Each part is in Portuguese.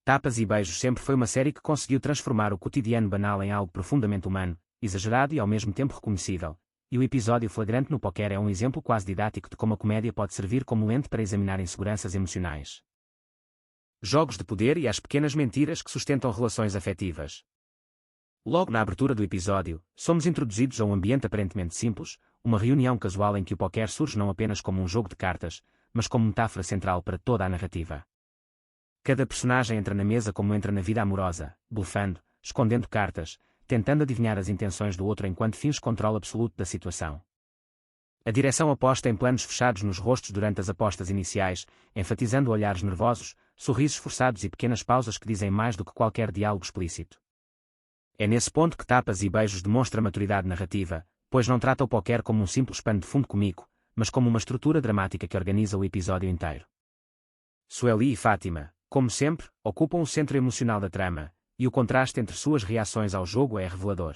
Tapas e Beijos sempre foi uma série que conseguiu transformar o cotidiano banal em algo profundamente humano, exagerado e ao mesmo tempo reconhecível, e o episódio flagrante no póquer é um exemplo quase didático de como a comédia pode servir como lente para examinar inseguranças emocionais, jogos de poder e as pequenas mentiras que sustentam relações afetivas. Logo na abertura do episódio, somos introduzidos a um ambiente aparentemente simples, uma reunião casual em que o póquer surge não apenas como um jogo de cartas, mas como metáfora central para toda a narrativa. Cada personagem entra na mesa como entra na vida amorosa, blufando, escondendo cartas, tentando adivinhar as intenções do outro enquanto finge controle absoluto da situação. A direção aposta em planos fechados nos rostos durante as apostas iniciais, enfatizando olhares nervosos, sorrisos forçados e pequenas pausas que dizem mais do que qualquer diálogo explícito. É nesse ponto que Tapas e Beijos demonstra maturidade narrativa, pois não trata o póquer como um simples pano de fundo cômico, mas como uma estrutura dramática que organiza o episódio inteiro. Sueli e Fátima, como sempre, ocupam o centro emocional da trama, e o contraste entre suas reações ao jogo é revelador.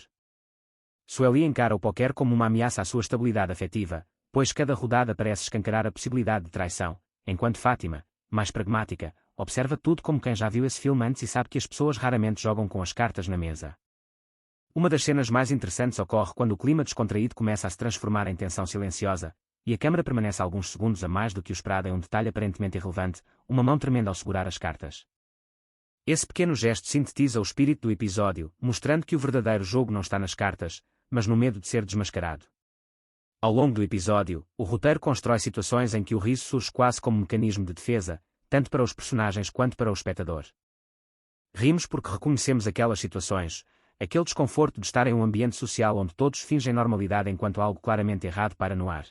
Sueli encara o póquer como uma ameaça à sua estabilidade afetiva, pois cada rodada parece escancarar a possibilidade de traição, enquanto Fátima, mais pragmática, observa tudo como quem já viu esse filme antes e sabe que as pessoas raramente jogam com as cartas na mesa. Uma das cenas mais interessantes ocorre quando o clima descontraído começa a se transformar em tensão silenciosa, e a câmara permanece alguns segundos a mais do que o esperado em um detalhe aparentemente irrelevante, uma mão tremenda ao segurar as cartas. Esse pequeno gesto sintetiza o espírito do episódio, mostrando que o verdadeiro jogo não está nas cartas, mas no medo de ser desmascarado. Ao longo do episódio, o roteiro constrói situações em que o riso surge quase como um mecanismo de defesa, tanto para os personagens quanto para o espectador. Rimos porque reconhecemos aquelas situações, aquele desconforto de estar em um ambiente social onde todos fingem normalidade enquanto algo claramente errado paira no ar.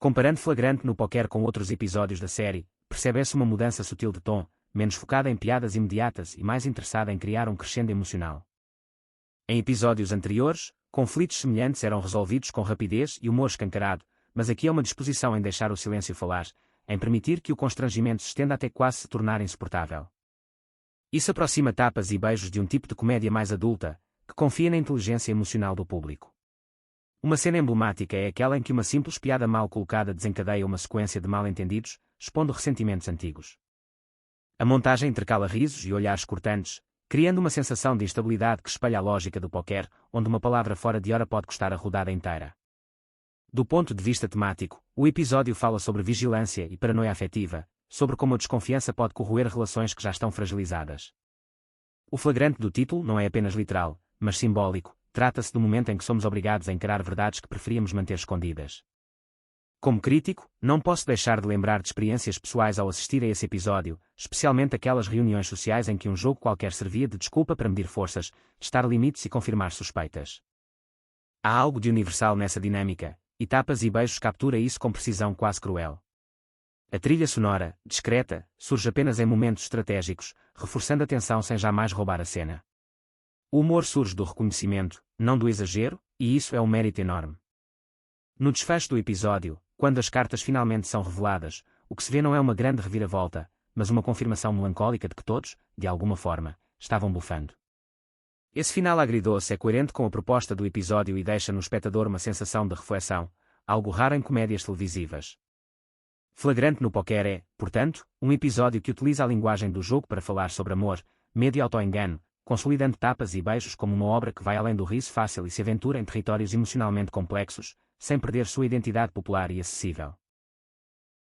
Comparando Flagrante no póquer com outros episódios da série, percebe-se uma mudança sutil de tom, menos focada em piadas imediatas e mais interessada em criar um crescendo emocional. Em episódios anteriores, conflitos semelhantes eram resolvidos com rapidez e humor escancarado, mas aqui há uma disposição em deixar o silêncio falar, em permitir que o constrangimento se estenda até quase se tornar insuportável. Isso aproxima Tapas e Beijos de um tipo de comédia mais adulta, que confia na inteligência emocional do público. Uma cena emblemática é aquela em que uma simples piada mal colocada desencadeia uma sequência de mal-entendidos, expondo ressentimentos antigos. A montagem intercala risos e olhares cortantes, criando uma sensação de instabilidade que espelha a lógica do póquer, onde uma palavra fora de hora pode custar a rodada inteira. Do ponto de vista temático, o episódio fala sobre vigilância e paranoia afetiva, sobre como a desconfiança pode corroer relações que já estão fragilizadas. O flagrante do título não é apenas literal, mas simbólico. Trata-se do momento em que somos obrigados a encarar verdades que preferíamos manter escondidas. Como crítico, não posso deixar de lembrar de experiências pessoais ao assistir a esse episódio, especialmente aquelas reuniões sociais em que um jogo qualquer servia de desculpa para medir forças, testar limites e confirmar suspeitas. Há algo de universal nessa dinâmica, e Tapas e Beijos captura isso com precisão quase cruel. A trilha sonora, discreta, surge apenas em momentos estratégicos, reforçando a tensão sem jamais roubar a cena. O humor surge do reconhecimento, não do exagero, e isso é um mérito enorme. No desfecho do episódio, quando as cartas finalmente são reveladas, o que se vê não é uma grande reviravolta, mas uma confirmação melancólica de que todos, de alguma forma, estavam blufando. Esse final agridoce é coerente com a proposta do episódio e deixa no espectador uma sensação de reflexão, algo raro em comédias televisivas. Flagrante no póquer é, portanto, um episódio que utiliza a linguagem do jogo para falar sobre amor, medo e autoengano, consolidando Tapas e Beijos como uma obra que vai além do riso fácil e se aventura em territórios emocionalmente complexos, sem perder sua identidade popular e acessível.